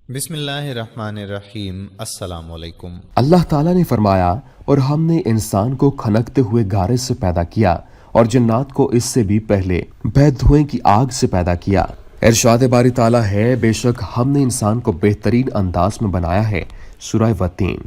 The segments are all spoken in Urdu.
بسم اللہ الرحمن الرحیم۔ السلام علیکم۔ اللہ تعالیٰ نے فرمایا، اور ہم نے انسان کو کھنکتے ہوئے گارے سے پیدا کیا اور جنات کو اس سے بھی پہلے بے دھویں کی آگ سے پیدا کیا۔ ارشاد باری تعالیٰ ہے، بے شک ہم نے انسان کو بہترین انداز میں بنایا ہے۔ سورہ وتین۔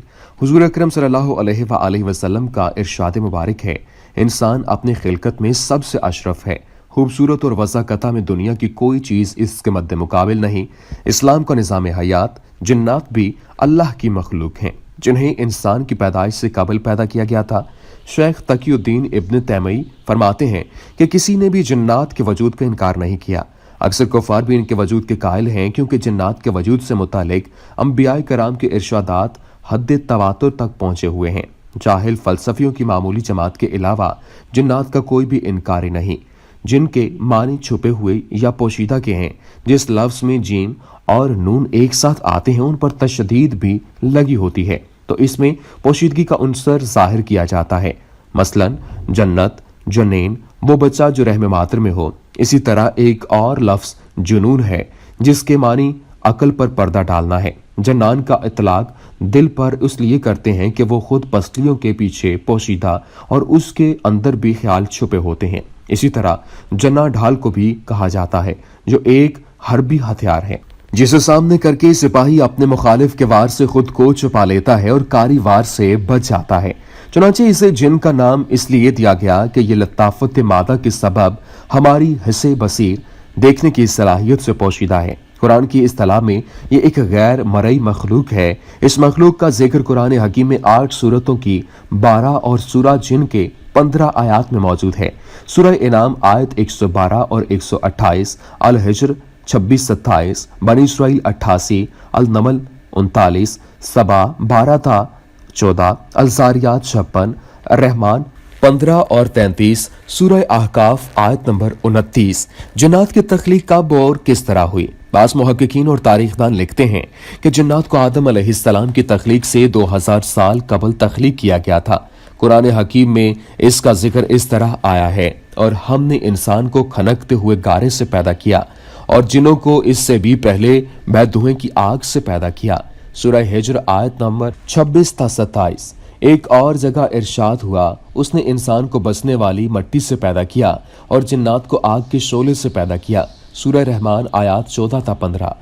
حضور اکرم صلی اللہ علیہ وآلہ وسلم کا ارشاد مبارک ہے، انسان اپنی خلقت میں سب سے اشرف ہے، خوبصورت اور وضاحت میں دنیا کی کوئی چیز اس کے مد مقابل نہیں۔ اسلام کا نظام حیات، جنات بھی اللہ کی مخلوق ہیں جنہیں انسان کی پیدائش سے قبل پیدا کیا گیا تھا۔ شیخ تقی الدین ابن تیمیہ فرماتے ہیں کہ کسی نے بھی جنات کے وجود کا انکار نہیں کیا۔ اکثر کفار بھی ان کے وجود کے قائل ہیں، کیونکہ جنات کے وجود سے متعلق انبیاء کرام کے ارشادات حد تواتر تک پہنچے ہوئے ہیں۔ جاہل فلسفیوں کی معمولی جماعت کے علاوہ جنات کا کوئی بھی انکاری نہیں، جن کے معنی چھپے ہوئے یا پوشیدہ کے ہیں۔ جس لفظ میں جیم اور نون ایک ساتھ آتے ہیں ان پر تشدید بھی لگی ہوتی ہے، تو اس میں پوشیدگی کا عنصر ظاہر کیا جاتا ہے۔ مثلا جنت، جنین، وہ بچہ جو رحم مادر میں ہو۔ اسی طرح ایک اور لفظ جنون ہے، جس کے معنی عقل پر پردہ ڈالنا ہے۔ جنان کا اطلاق دل پر اس لیے کرتے ہیں کہ وہ خود پسلیوں کے پیچھے پوشیدہ اور اس کے اندر بھی خیال چھپے ہوتے ہیں۔ اسی طرح جنا ڈھال کو بھی کہا جاتا ہے، جو ایک حربی ہتھیار ہے جسے سامنے کر کے سپاہی اپنے مخالف کے وار سے خود کو چھپا لیتا ہے اور کاری وار سے بچ جاتا ہے۔ چنانچہ اسے جن کا نام اس لیے دیا گیا کہ یہ لطافت مادہ کے سبب ہماری حس بصیر، دیکھنے کی صلاحیت سے پوشیدہ ہے۔ قرآن کی اصطلاح میں یہ ایک غیر مرئی مخلوق ہے۔ اس مخلوق کا ذکر قرآن حکیم میں 8 سورتوں کی 12 اور سورہ جن کے 15 آیات میں موجود ہے۔ سورہ انعام آیت 112 اور 128، الحجر 26-27، بنی اسرائیل 88، النمل 39، سبا 12 تا 14، الزاریات 56، الرحمن 15 اور 33، سورہ احقاف آیت نمبر 29۔ جنات کی تخلیق کب اور کس طرح ہوئی؟ بعض محققین اور تاریخ دان لکھتے ہیں کہ جنات کو آدم علیہ السلام کی تخلیق سے 2000 سال قبل تخلیق کیا گیا تھا۔ قرآن حکیم میں اس کا ذکر اس طرح آیا ہے، اور ہم نے انسان کو کھنکتے ہوئے گارے سے پیدا کیا اور جنوں کو اس سے بھی پہلے بے دھویں کی آگ سے پیدا کیا۔ سورہ ہجر آیت نمبر 26 تا 27۔ ایک اور جگہ ارشاد ہوا، اس نے انسان کو بسنے والی مٹی سے پیدا کیا اور جنات کو آگ کے شعلے سے پیدا کیا۔ سورہ رحمان آیات 14 تا 15۔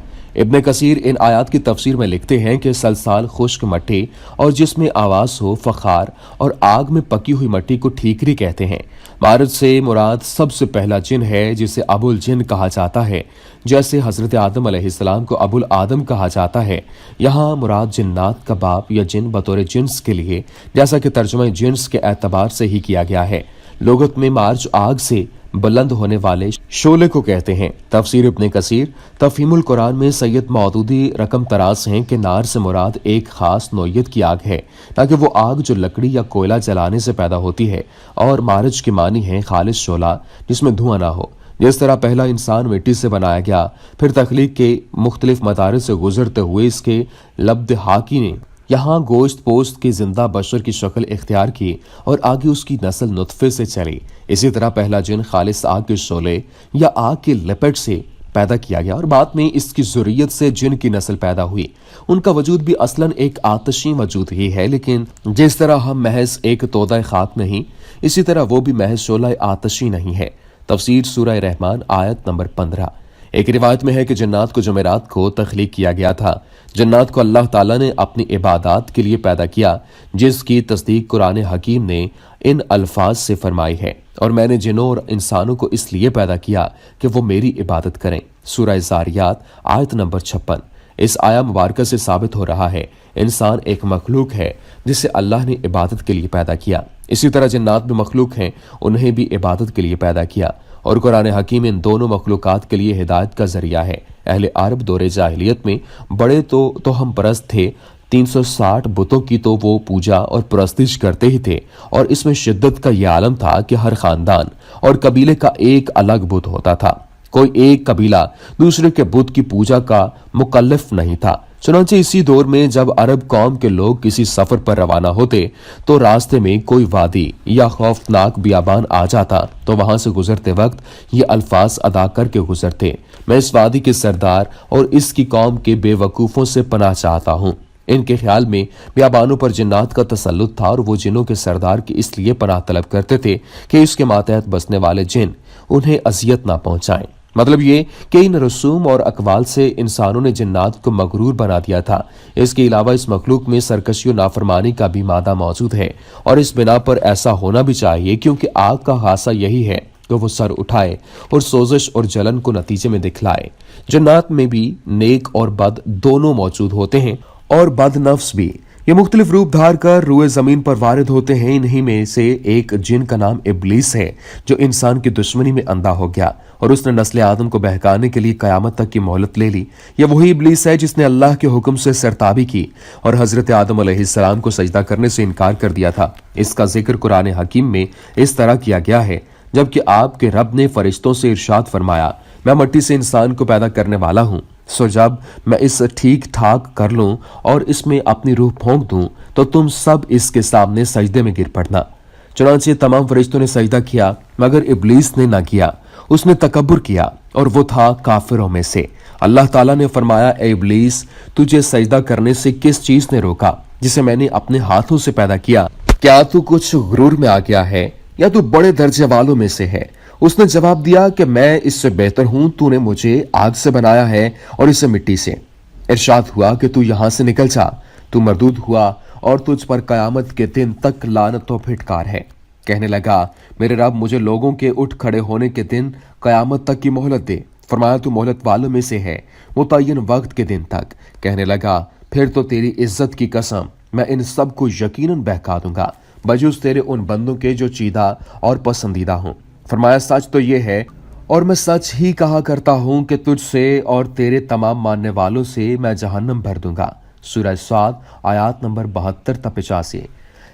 ابن کثیر ان آیات کی تفسیر میں لکھتے ہیں کہ سلسال خشک مٹی اور جس میں آواز ہو فخار، اور آگ میں پکی ہوئی مٹی کو ٹھیکری کہتے ہیں۔ مارج سے مراد سب سے پہلا جن ہے جسے ابو الجن کہا جاتا ہے، جیسے حضرت آدم علیہ السلام کو ابو الآدم کہا جاتا ہے۔ یہاں مراد جنات کا باپ یا جن بطور جنس کے لیے، جیسا کہ ترجمہ جنس کے اعتبار سے ہی کیا گیا ہے۔ لغت میں مارج آگ سے بلند ہونے والے شعلے کو کہتے ہیں۔ تفسیر ابن کثیر تفہیم القرآن میں سید مودودی رقم تراز ہیں کہ نار سے مراد ایک خاص نوعیت کی آگ ہے، تاکہ وہ آگ جو لکڑی یا کوئلہ جلانے سے پیدا ہوتی ہے، اور مارج کے معنی ہے خالص شعلہ جس میں دھواں نہ ہو۔ جس طرح پہلا انسان مٹی سے بنایا گیا، پھر تخلیق کے مختلف مدارج سے گزرتے ہوئے اس کے لبد حاکی نے یہاں گوشت پوست کی زندہ بشر کی شکل اختیار کی اور آگے اس کی نسل نطفے سے چلی۔ اسی طرح پہلا جن خالص آگ کے شعلے یا آگ کی لپٹ سے پیدا کیا گیا، اور بعد میں اس کی ذریت سے جن کی نسل پیدا ہوئی۔ ان کا وجود بھی اصلاً ایک آتشی وجود ہی ہے، لیکن جس طرح ہم محض ایک تودہ خاک نہیں، اسی طرح وہ بھی محض شعلہ آتشی نہیں ہے۔ تفسیر سورہ رحمان آیت نمبر 15۔ ایک روایت میں ہے کہ جنات کو جمعرات کو تخلیق کیا گیا تھا۔ جنات کو اللہ تعالیٰ نے اپنی عبادات کے لیے پیدا کیا، جس کی تصدیق قرآن حکیم نے ان الفاظ سے فرمائی ہے، اور میں نے جنوں اور انسانوں کو اس لیے پیدا کیا کہ وہ میری عبادت کریں۔ سورہ زاریات آیت نمبر 56۔ اس آیا مبارکہ سے ثابت ہو رہا ہے، انسان ایک مخلوق ہے جسے اللہ نے عبادت کے لیے پیدا کیا۔ اسی طرح جنات بھی مخلوق ہیں، انہیں بھی عبادت کے لیے پیدا کیا، اور قرآن حکیم ان دونوں مخلوقات کے لیے ہدایت کا ذریعہ ہے۔ اہل عرب دور جاہلیت میں بڑے تو ہم پرست تھے، 360 بتوں کی تو وہ پوجا اور پرستش کرتے ہی تھے، اور اس میں شدت کا یہ عالم تھا کہ ہر خاندان اور قبیلے کا ایک الگ بت ہوتا تھا۔ کوئی ایک قبیلہ دوسرے کے بت کی پوجا کا مکلف نہیں تھا۔ چنانچہ اسی دور میں جب عرب قوم کے لوگ کسی سفر پر روانہ ہوتے تو راستے میں کوئی وادی یا خوفناک بیابان آ جاتا تو وہاں سے گزرتے وقت یہ الفاظ ادا کر کے گزرتے، میں اس وادی کے سردار اور اس کی قوم کے بے وقوفوں سے پناہ چاہتا ہوں۔ ان کے خیال میں بیابانوں پر جنات کا تسلط تھا اور وہ جنوں کے سردار کی اس لیے پناہ طلب کرتے تھے کہ اس کے ماتحت بسنے والے جن انہیں اذیت نہ پہنچائیں۔ مطلب یہ کہ ان رسوم اور اقوال سے انسانوں نے جنات کو مغرور بنا دیا تھا۔ اس کے علاوہ اس مخلوق میں سرکشی و نافرمانی کا بھی مادہ موجود ہے، اور اس بنا پر ایسا ہونا بھی چاہیے، کیونکہ آگ کا خاصہ یہی ہے کہ وہ سر اٹھائے اور سوزش اور جلن کو نتیجے میں دکھلائے۔ جنات میں بھی نیک اور بد دونوں موجود ہوتے ہیں، اور بد نفس بھی۔ یہ مختلف روپ دھار کر روئے زمین پر وارد ہوتے ہیں۔ انہی میں سے ایک جن کا نام ابلیس ہے، جو انسان کی دشمنی میں اندھا ہو گیا اور اس نے نسل آدم کو بہکانے کے لیے قیامت تک کی مہلت لے لی۔ یہ وہی ابلیس ہے جس نے اللہ کے حکم سے سرتابی کی اور حضرت آدم علیہ السلام کو سجدہ کرنے سے انکار کر دیا تھا۔ اس کا ذکر قرآن حکیم میں اس طرح کیا گیا ہے، جبکہ آپ کے رب نے فرشتوں سے ارشاد فرمایا، میں مٹی سے انسان کو پیدا کرنے والا ہوں، سو جب میں اس ٹھیک ٹھاک کر لوں اور اس میں اپنی روح پھونک دوں تو تم سب اس کے سامنے سجدے میں گر پڑنا۔ چنانچہ تمام فرشتوں نے سجدہ کیا مگر ابلیس نے نہ کیا، اس نے تکبر کیا اور وہ تھا کافروں میں سے۔ اللہ تعالیٰ نے فرمایا، اے ابلیس، تجھے سجدہ کرنے سے کس چیز نے روکا جسے میں نے اپنے ہاتھوں سے پیدا کیا؟ کیا تو کچھ غرور میں آ گیا ہے یا تو بڑے درجے والوں میں سے ہے؟ اس نے جواب دیا کہ میں اس سے بہتر ہوں، تو نے مجھے آگ سے بنایا ہے اور اسے مٹی سے۔ ارشاد ہوا کہ تو یہاں سے نکل جا، تو مردود ہوا اور تجھ پر قیامت کے دن تک لعنت و پھٹکار ہے۔ کہنے لگا، میرے رب، مجھے لوگوں کے اٹھ کھڑے ہونے کے دن قیامت تک کی مہلت دے۔ فرمایا، تو مہلت والوں میں سے ہے، متعین وقت کے دن تک۔ کہنے لگا، پھر تو تیری عزت کی قسم، میں ان سب کو یقیناً بہکا دوں گا بجز تیرے ان بندوں کے جو چیدہ اور پسندیدہ ہوں۔ فرمایا، سچ تو یہ ہے اور میں سچ ہی کہا کرتا ہوں کہ تجھ سے اور تیرے تمام ماننے والوں سے میں جہنم بھر دوں گا۔ سورہ صاد آیات نمبر 72 تا 85۔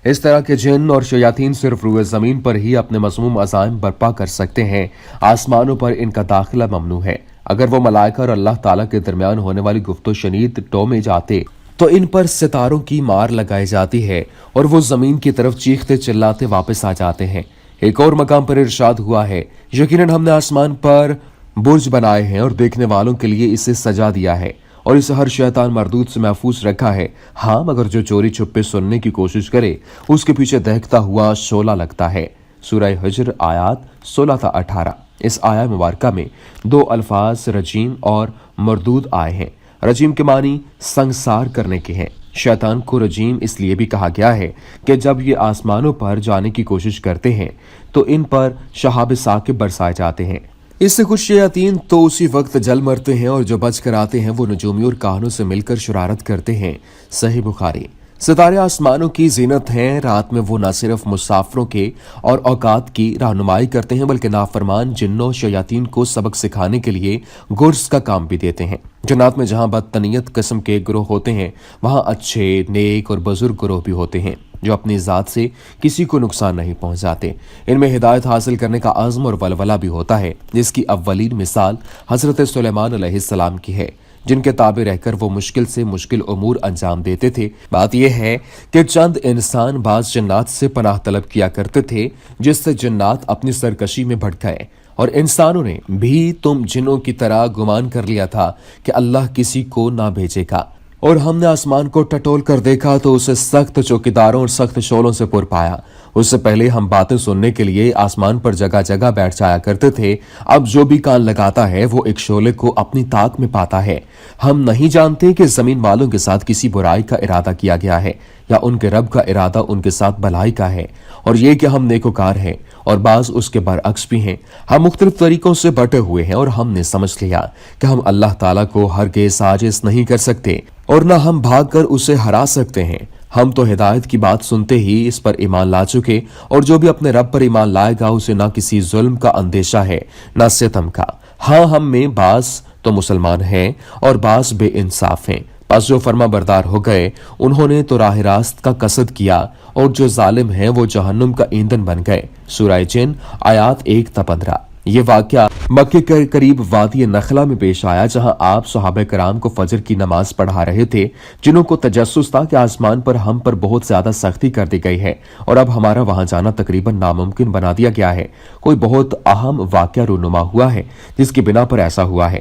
اس طرح کے جن اور شیاطین صرف روئے زمین پر ہی اپنے مذموم عزائم برپا کر سکتے ہیں، آسمانوں پر ان کا داخلہ ممنوع ہے۔ اگر وہ ملائکہ اور اللہ تعالیٰ کے درمیان ہونے والی گفت و شنید ٹومے جاتے تو ان پر ستاروں کی مار لگائی جاتی ہے اور وہ زمین کی طرف چیختے چلاتے واپس آ جاتے ہیں۔ ایک اور مقام پر ارشاد ہوا ہے، یقیناً ہم نے آسمان پر برج بنائے ہیں اور دیکھنے والوں کے لیے اسے سجا دیا ہے اور اسے ہر شیطان مردود سے محفوظ رکھا ہے، ہاں مگر جو چوری چھپے سننے کی کوشش کرے اس کے پیچھے دہکتا ہوا شعلہ لگتا ہے۔ سورہ حجر آیات 16 تا 18۔ اس آیہ مبارکہ میں دو الفاظ رجیم اور مردود آئے ہیں۔ رجیم کے معنی سنگسار کرنے کے ہیں۔ شیطان کو رجیم اس لیے بھی کہا گیا ہے کہ جب یہ آسمانوں پر جانے کی کوشش کرتے ہیں تو ان پر شہاب ثاقب برسائے جاتے ہیں۔ اس سے کچھ شیاطین تو اسی وقت جل مرتے ہیں اور جو بچ کر آتے ہیں وہ نجومی اور کاہنوں سے مل کر شرارت کرتے ہیں۔ صحیح بخاری۔ ستارے آسمانوں کی زینت ہیں، رات میں وہ نہ صرف مسافروں کے اور اوقات کی رہنمائی کرتے ہیں بلکہ نافرمان جنوں شیاطین کو سبق سکھانے کے لیے گرز کا کام بھی دیتے ہیں۔ جنات میں جہاں بدتنیت قسم کے گروہ ہوتے ہیں وہاں اچھے، نیک اور بزرگ گروہ بھی ہوتے ہیں جو اپنی ذات سے کسی کو نقصان نہیں پہنچاتے۔ ان میں ہدایت حاصل کرنے کا عزم اور ولولہ بھی ہوتا ہے، جس کی اولین مثال حضرت سلیمان علیہ السلام کی ہے، جن کے تابع رہ کر وہ مشکل سے مشکل امور انجام دیتے تھے۔ بات یہ ہے کہ چند انسان بعض جنات سے پناہ طلب کیا کرتے تھے، جس سے جنات اپنی سرکشی میں بھڑک گئے، اور انسانوں نے بھی تم جنوں کی طرح گمان کر لیا تھا کہ اللہ کسی کو نہ بھیجے گا، اور ہم نے آسمان کو ٹٹول کر دیکھا تو اسے سخت چوکیداروں اور سخت شعلوں سے پر پایا۔ اس سے پہلے ہم باتیں سننے کے لیے آسمان پر جگہ جگہ بیٹھ جایا کرتے تھے، اب جو بھی کان لگاتا ہے وہ ایک شعلے کو اپنی طاق میں پاتا ہے۔ ہم نہیں جانتے کہ زمین والوں کے ساتھ کسی برائی کا ارادہ کیا گیا ہے یا ان کے رب کا ارادہ ان کے ساتھ بھلائی کا ہے، اور یہ کہ ہم نیکوکار ہیں اور بعض اس کے برعکس بھی ہیں۔ ہم مختلف طریقوں سے بٹے ہوئے ہیں اور ہم نے سمجھ لیا کہ ہم اللہ تعالیٰ کو ہرگز عاجز نہیں کر سکتے اور نہ ہم بھاگ کر اسے ہرا سکتے ہیں۔ ہم تو ہدایت کی بات سنتے ہی اس پر ایمان لا چکے، اور جو بھی اپنے رب پر ایمان لائے گا اسے نہ کسی ظلم کا اندیشہ ہے نہ ستم کا۔ ہاں، ہم میں بعض تو مسلمان ہیں اور بعض بے انصاف ہیں، پس جو فرما بردار ہو گئے انہوں نے تو راہ راست کا قصد کیا، اور جو ظالم ہیں وہ جہنم کا ایندھن بن گئے۔ سورہ جن آیات 1 تا 15۔ یہ واقعہ مکے کے قریب وادی نخلا میں پیش آیا، جہاں آپ صحابہ کرام کو فجر کی نماز پڑھا رہے تھے، جنہوں کو تجسس تھا کہ آسمان پر ہم پر بہت زیادہ سختی کر دی گئی ہے اور اب ہمارا وہاں جانا تقریباً ناممکن بنا دیا گیا ہے۔ کوئی بہت اہم واقعہ رونما ہوا ہے جس کی بنا پر ایسا ہوا ہے۔